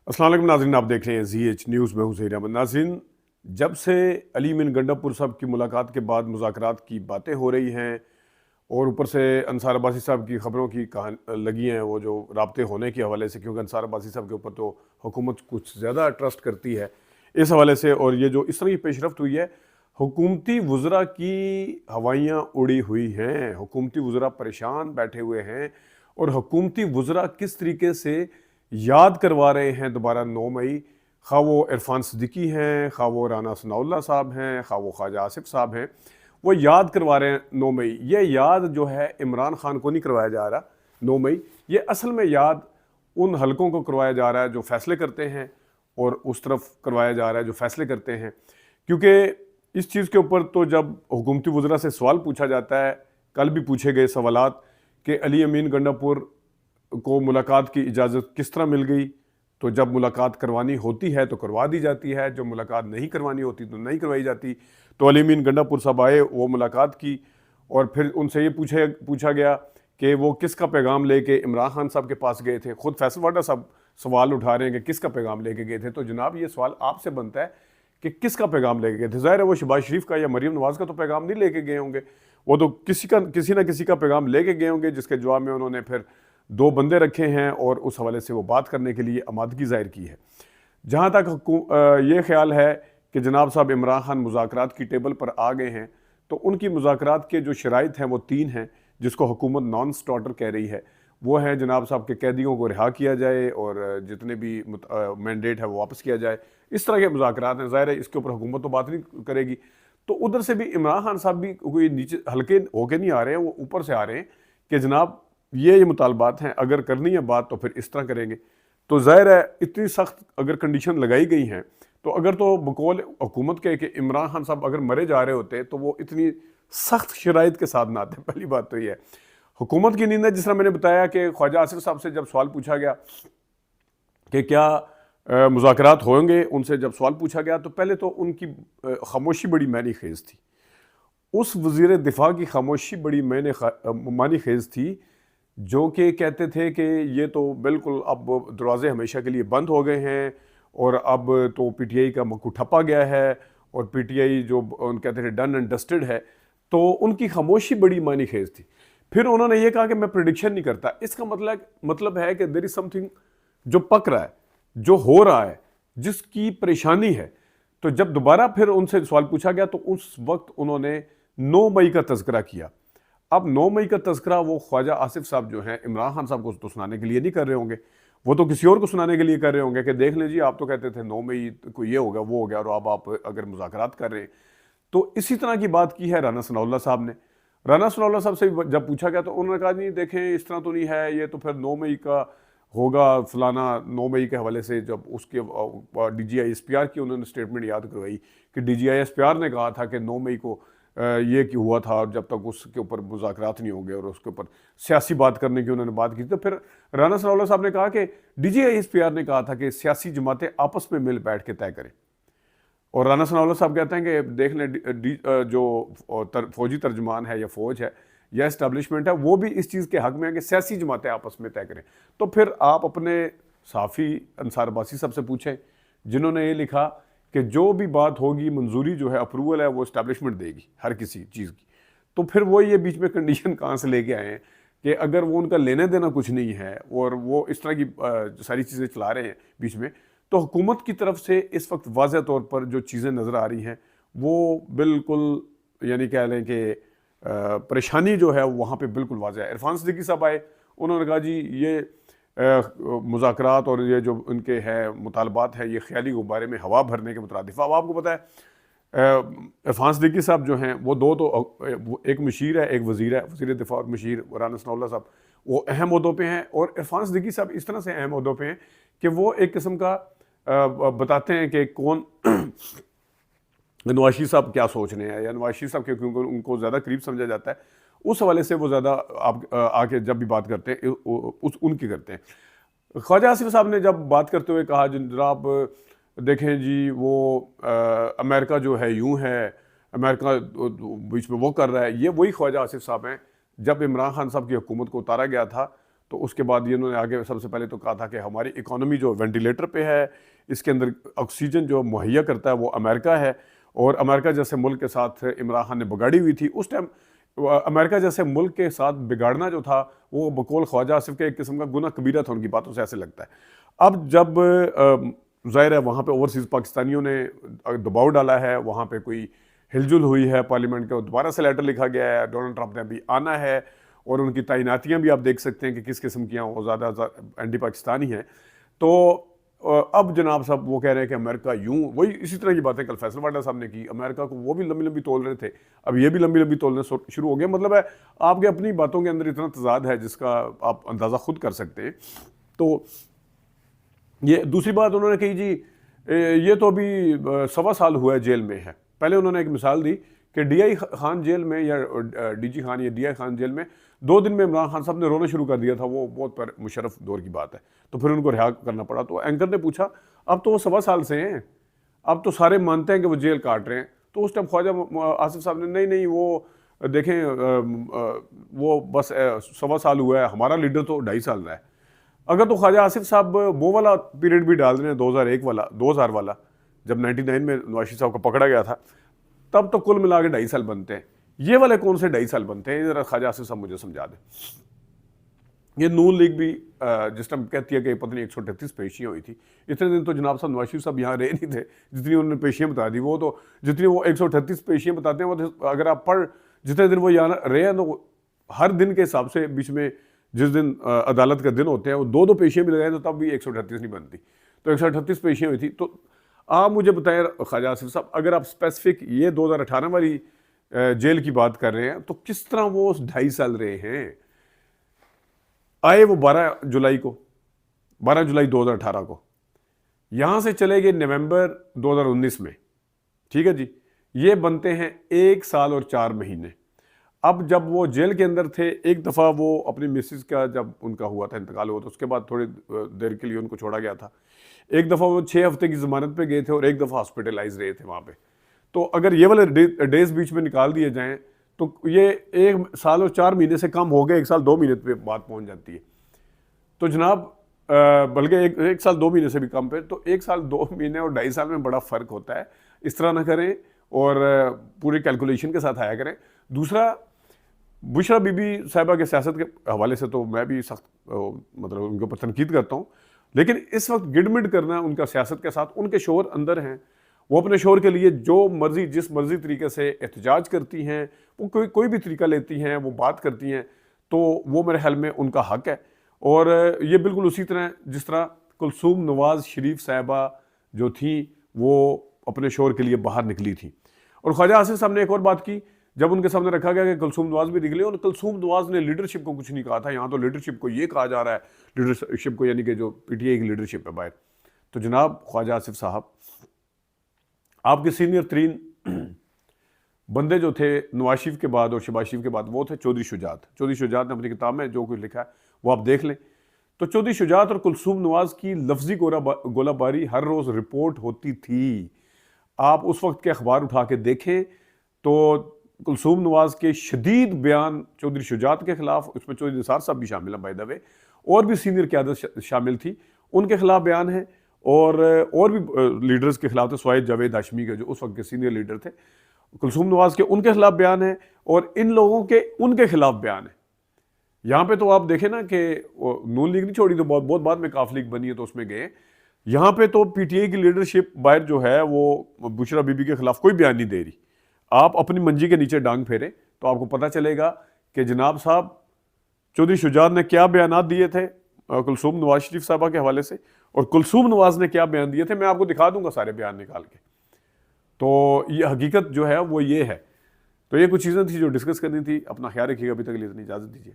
अस्सलाम वालेकुम नाज़रीन, आप देख रहे हैं ZH न्यूज़ में हूँ ज़हीर अहमद। नाज़रीन, जब से अली मीन गंडापुर साहब की मुलाकात के बाद मुज़ाकरात की बातें हो रही हैं और ऊपर से अंसार अब्बासी साहब की ख़बरों की लगी हैं, वो जो राब्ते होने के हवाले से, क्योंकि अंसार अब्बासी साहब के ऊपर तो हुकूमत कुछ ज़्यादा ट्रस्ट करती है इस हवाले से। और ये जो इस तरह की पेशरफ्त हुई है, हुकूमती वज़रा की हवाइयाँ उड़ी हुई हैं, हुकूमती वज़रा परेशान बैठे हुए हैं और हुकूमती वज़रा किस तरीके से याद करवा रहे हैं दोबारा 9 मई। खा वो इरफान सिद्दीकी हैं, खा वो राना सनाउल्लाह साहब हैं, खा वो ख्वाजा आसिफ साहब हैं, वो याद करवा रहे हैं 9 मई। ये याद जो है इमरान खान को नहीं करवाया जा रहा 9 मई, ये असल में याद उन हलकों को करवाया जा रहा है जो फैसले करते हैं और उस तरफ करवाया जा रहा है जो फैसले करते हैं। क्योंकि इस चीज़ के ऊपर तो जब हुकूमती वज़रा से सवाल पूछा जाता है, कल भी पूछे गए सवालात कि अली अमीन गंडापुर को मुलाकात की इजाज़त किस तरह मिल गई, तो जब मुलाकात करवानी होती है तो करवा दी जाती है, जब मुलाकात नहीं करवानी होती तो नहीं करवाई जाती। तो अली अमीन गंडापुर साहब आए, वो मुलाकात की और फिर उनसे ये पूछा गया कि वो किसका पैगाम लेके इमरान खान साहब के पास गए थे। खुद फैसल वाडा साहब सवाल उठा रहे हैं कि किसका पैगाम लेके गए थे। तो जनाब, ये सवाल आपसे बनता है कि किसका पैगाम लेके गए थे। ज़ाहिर है वो शहबाज शरीफ का या मरीम नवाज़ का तो पैगाम नहीं लेके गए होंगे, वो तो किसी ना किसी का पैगाम लेके गए होंगे, जिसके जवाब में उन्होंने फिर 2 बंदे रखे हैं और उस हवाले से वो बात करने के लिए आमादगी ज़ाहिर की है। जहाँ तक ये ख्याल है कि जनाब साहब इमरान खान मुज़ाकरात की टेबल पर आ गए हैं, तो उनकी मुज़ाकरात के जो शराइत हैं वो 3 हैं, जिसको हुकूमत नॉन स्टार्टर कह रही है। वो है जनाब साहब के कैदियों को रिहा किया जाए और जितने भी मैंडेट है वो वापस किया जाए। इस तरह के मुज़ाकरात हैं। ज़ाहिर है इसके ऊपर हुकूमत तो बात नहीं करेगी। तो उधर से भी इमरान खान साहब भी कोई नीचे हल्के होके नहीं आ रहे हैं, वो ऊपर से आ रहे हैं कि जनाब ये मुतालबात हैं, अगर करनी है बात तो फिर इस तरह करेंगे। तो ज़ाहिर है इतनी सख्त अगर कंडीशन लगाई गई हैं, तो अगर तो बकौल हुकूमत के कि इमरान खान साहब अगर मरे जा रहे होते तो वो इतनी सख्त शराइत के साथ ना आते। पहली बात तो ये है हुकूमत की नींद है। जिस तरह मैंने बताया कि ख्वाजा आसिफ साहब से जब सवाल पूछा गया कि क्या मुज़ाकरात होंगे, उनसे जब सवाल पूछा गया तो पहले तो उनकी खामोशी बड़ी मानी खेज थी। उस वज़ीर दिफा की खामोशी बड़ी मानी खेज थी, जो कि कहते थे कि ये तो बिल्कुल अब दरवाजे हमेशा के लिए बंद हो गए हैं और अब तो पीटीआई का मक्कू ठप्पा गया है और पीटीआई जो कहते थे डन एंड डस्टेड है। तो उनकी खामोशी बड़ी मानी खेज थी। फिर उन्होंने ये कहा कि मैं प्रिडिक्शन नहीं करता। इसका मतलब है कि देयर इज समथिंग जो पक रहा है, जो हो रहा है, जिसकी परेशानी है। तो जब दोबारा फिर उनसे सवाल पूछा गया तो उस वक्त उन्होंने 9 मई का तज़किरा किया। अब 9 मई का तज़किरा वो ख्वाजा आसिफ साहब जो हैं इमरान खान साहब को तो सुनाने के लिए नहीं कर रहे होंगे, वो तो किसी और को सुनाने के लिए कर रहे होंगे कि देख लें जी, आप तो कहते थे 9 मई को ये होगा वो हो गया और अब आप अगर मुज़ाकरात कर रहे हैं। तो इसी तरह की बात की है राना सनाउल्लाह साहब ने। राना सनाउल्लाह साहब से जब पूछा गया तो उन्होंने कहा नहीं देखें, इस तरह तो नहीं है, ये तो फिर 9 मई का होगा फलाना। 9 मई के हवाले से जब उसके DGI SPR की उन्होंने स्टेटमेंट याद करवाई कि DGI SPR ने कहा था कि 9 मई को ये क्यों हुआ था और जब तक उसके ऊपर मुज़ाकरात नहीं होंगे और उसके ऊपर सियासी बात करने की उन्होंने बात की। तो फिर राना सनाउल्लाह साहब ने कहा कि DGI SPR ने कहा था कि सियासी जमातें आपस में मिल बैठ के तय करें। और राना सनाउल्लाह साहब कहते हैं कि देख लें जो फौजी तर्जुमान है या फौज है या इस्टेब्लिशमेंट है, वो भी इस चीज़ के हक में है कि सियासी जमातें आपस में तय करें। तो फिर आप अपने साफ़ी अंसार अब्बासी साहब से पूछें, जिन्होंने ये लिखा कि जो भी बात होगी मंजूरी जो है, अप्रूवल है, वो इस्टेब्लिशमेंट देगी हर किसी चीज़ की। तो फिर वो ये बीच में कंडीशन कहाँ से लेके आए हैं कि अगर वो उनका लेने देना कुछ नहीं है और वो इस तरह की सारी चीज़ें चला रहे हैं बीच में, तो हुकूमत की तरफ से इस वक्त वाज़ह तौर पर जो चीज़ें नज़र आ रही हैं वो बिल्कुल यानी कह लें कि परेशानी जो है वहाँ पे बिल्कुल वाज़ह है। इरफान सिद्दीकी साहब आए, उन्होंने कहा जी ये मुज़ाकरात और ये जो उनके हैं मुतालबात हैं, ये ख्याली गुब्बारे में हवा भरने के मुतरादिफ। अब आपको पता है इरफान सिद्दीकी साहब जो हैं वो दो तो एक मशीर है, एक वज़ीर है। वज़ीर दिफा और मशीर राना सनाउल्लाह साहब वो अहम ओहदों पे हैं और इरफान सिद्दीकी साहब इस तरह से अहम ओहदों पे हैं कि वो एक किस्म का बताते हैं कि कौन नवाज शरीफ साहब क्या सोच रहे हैं या नवाज शरीफ साहब क्योंकि उनको ज़्यादा करीब समझा जाता है, उस हवाले से वो ज़्यादा आप आके जब भी बात करते हैं उनकी करते हैं। ख्वाजा आसिफ साहब ने जब बात करते हुए कहा जनाब देखें जी, वो अमेरिका जो है यूं है, अमेरिका बीच में वो कर रहा है। ये वही ख्वाजा आसिफ साहब हैं जब इमरान खान साहब की हुकूमत को उतारा गया था तो उसके बाद ये उन्होंने आगे सबसे पहले तो कहा था कि हमारी इकोनॉमी जो वेंटिलेटर पे है, इसके अंदर ऑक्सीजन जो मुहैया करता है वो अमेरिका है, और अमेरिका जैसे मुल्क के साथ इमरान खान ने बिगाड़ी हुई थी। उस टाइम अमेरिका जैसे मुल्क के साथ बिगाड़ना जो था वो बकौल ख्वाजा आसिफ के एक किस्म का गुनाह कबीरा था, उनकी बातों से ऐसे लगता है। अब जब ज़ाहिर है वहाँ पे ओवरसीज़ पाकिस्तानियों ने दबाव डाला है, वहाँ पे कोई हिलजुल हुई है पार्लियामेंट के, दोबारा से लेटर लिखा गया है, डोनाल्ड ट्रंप ने अभी आना है, और उनकी तैनातियाँ भी आप देख सकते हैं कि किस किस्म की हैं, वो ज़्यादा एंटी पाकिस्तानी हैं। तो अब जनाब साहब वो कह रहे हैं कि अमेरिका यूं, वही इसी तरह की बातें कल फैसल वाडा साहब ने की, अमेरिका को वो भी लंबी लंबी तोल रहे थे, अब ये भी लंबी लंबी तोलने शुरू हो गया। मतलब है आपके अपनी बातों के अंदर इतना तजाद है जिसका आप अंदाज़ा खुद कर सकते हैं। तो ये दूसरी बात उन्होंने कही जी, ये तो अभी 1.25 साल हुआ है जेल में है। पहले उन्होंने एक मिसाल दी कि DI खान जेल में या DG खान या DI खान जेल में 2 दिन में इमरान खान साहब ने रोना शुरू कर दिया था, वो बहुत पर मुशर्रफ दौर की बात है, तो फिर उनको रिहा करना पड़ा। तो एंकर ने पूछा अब तो वो 1.25 साल से हैं, अब तो सारे मानते हैं कि वो जेल काट रहे हैं। तो उस टाइम ख्वाजा आसिफ साहब ने नहीं वो देखें, वो बस 1.25 साल हुआ है, हमारा लीडर तो 2.5 साल रहा है। अगर तो ख्वाजा आसिफ साहब वो वाला पीरियड भी डाल रहे हैं 2000 वाला, जब 99 में नवाज शरीफ साहब को पकड़ा गया था, तब तो कुल मिला के 2.5 साल बनते हैं। ये वाले कौन से 2.5 साल बनते हैं, जरा ख्वाजा आसिफ साहब मुझे समझा दें। ये नून लीग भी जिस टाइम कहती है कि पता नहीं 138 पेशियाँ हुई थी, इतने दिन तो जनाब साहब नवाज शरीफ साहब यहाँ रहे नहीं थे जितनी उन्होंने पेशियाँ बता दी। वो तो जितनी वो 138 पेशियाँ बताते हैं, वो अगर आप जितने दिन वो यहाँ रहे हैं, तो हर दिन के हिसाब से बीच में जिस दिन अदालत का दिन होते हैं वो 2-2 पेशियाँ भी लगाए, तो तब भी 138 नहीं बनती। तो 138 पेशियाँ हुई थी। तो आप मुझे बताएं ख्वाजा आसिफ साहब, अगर आप स्पेसिफिक ये 2018 वाली जेल की बात कर रहे हैं, तो किस तरह वो 2.5 साल रहे हैं। आए वो 12 जुलाई 2018 को, यहाँ से चले गए नवंबर 2019 में, ठीक है जी। ये बनते हैं 1 साल और 4 महीने। अब जब वो जेल के अंदर थे, एक दफ़ा वो अपनी मिसेस का जब उनका हुआ था, इंतकाल हुआ था, उसके बाद थोड़ी देर के लिए उनको छोड़ा गया था। एक दफ़ा वो 6 हफ्ते की ज़मानत पे गए थे, और एक दफ़ा हॉस्पिटलाइज रहे थे वहाँ पे। तो अगर ये वाले डेज बीच में निकाल दिए जाएं, तो ये 1 साल और 4 महीने से कम हो गए, 1 साल 2 महीने पे बात पहुँच जाती है। तो जनाब बल्कि 1 साल 2 महीने से भी कम पे, तो 1 साल 2 महीने और 2.5 साल में बड़ा फ़र्क होता है। इस तरह ना करें, और पूरी कैलकुलेशन के साथ आया करें। दूसरा, बुशरा बीबी साहिबा के सियासत के हवाले से तो मैं भी सख्त मतलब उनके ऊपर तनकीद करता हूँ, लेकिन इस वक्त गिड़मिड करना उनका सियासत के साथ, उनके शोर अंदर हैं, वो अपने शोर के लिए जो मर्जी जिस मर्जी तरीके से एहतजाज करती हैं, वो कोई भी तरीका लेती हैं, वो बात करती हैं, तो वो मेरे ख्याल में उनका हक है। और ये बिल्कुल उसी तरह जिस तरह कुलसूम नवाज शरीफ साहिबा जो थी, वो अपने शोर के लिए बाहर निकली थी। और ख्वाजा आसिफ साहब ने एक और बात की, जब उनके सामने रखा गया कि कुलसूम नवाज भी निकले, और कुलसूम नवाज ने लीडरशिप को कुछ नहीं कहा था। यहाँ तो लीडरशिप को ये कहा जा रहा है, लीडरशिप को यानी कि जो PTI की लीडरशिप है बाहर। तो जनाब ख्वाजा आसिफ साहब, आपके सीनियर तरीन बंदे जो थे नवाज शरीफ के बाद और शहबाज शरीफ के बाद, वो थे चौधरी शुजात। चौधरी शुजात ने अपनी किताब में जो कुछ लिखा है वो आप देख लें। तो चौधरी शुजात और कुलसूम नवाज की लफ्जी गोलाबारी हर रोज़ रिपोर्ट होती थी। आप उस वक्त के अखबार उठा के देखें तो कुलसूम नवाज के शदीद बयान चौधरी शुजात के खिलाफ, उसमें चौधरी निसार साहब भी शामिल हैं बाय द वे, और भी सीनियर क़यादत शामिल थी, उनके खिलाफ बयान है, और भी लीडर्स के खिलाफ थे, सवाए जावेद हाशमी के जो उस वक्त के सीनियर लीडर थे, कुलसूम नवाज के उनके खिलाफ बयान है, और इन लोगों के उनके खिलाफ बयान है। यहाँ पे तो आप देखें ना कि नून लीग नहीं छोड़ी, तो बहुत बाद में काफ लीग बनी है तो उसमें गए। यहाँ पे तो PTI की लीडरशिप बाहर जो है वो बुशरा बीबी के खिलाफ कोई बयान नहीं दे रही। आप अपनी मंजी के नीचे डांग फेरें तो आपको पता चलेगा कि जनाब साहब चौधरी शुजात ने क्या बयान दिए थे कुलसूम नवाज शरीफ साहबा के हवाले से, और कुलसूम नवाज ने क्या बयान दिए थे। मैं आपको दिखा दूंगा सारे बयान निकाल के। तो ये हकीकत जो है वो ये है। तो ये कुछ चीज़ें थी जो डिस्कस करनी थी। अपना ख्याल रखिएगा। अभी तक के लिए इतनी इजाज़त दीजिए।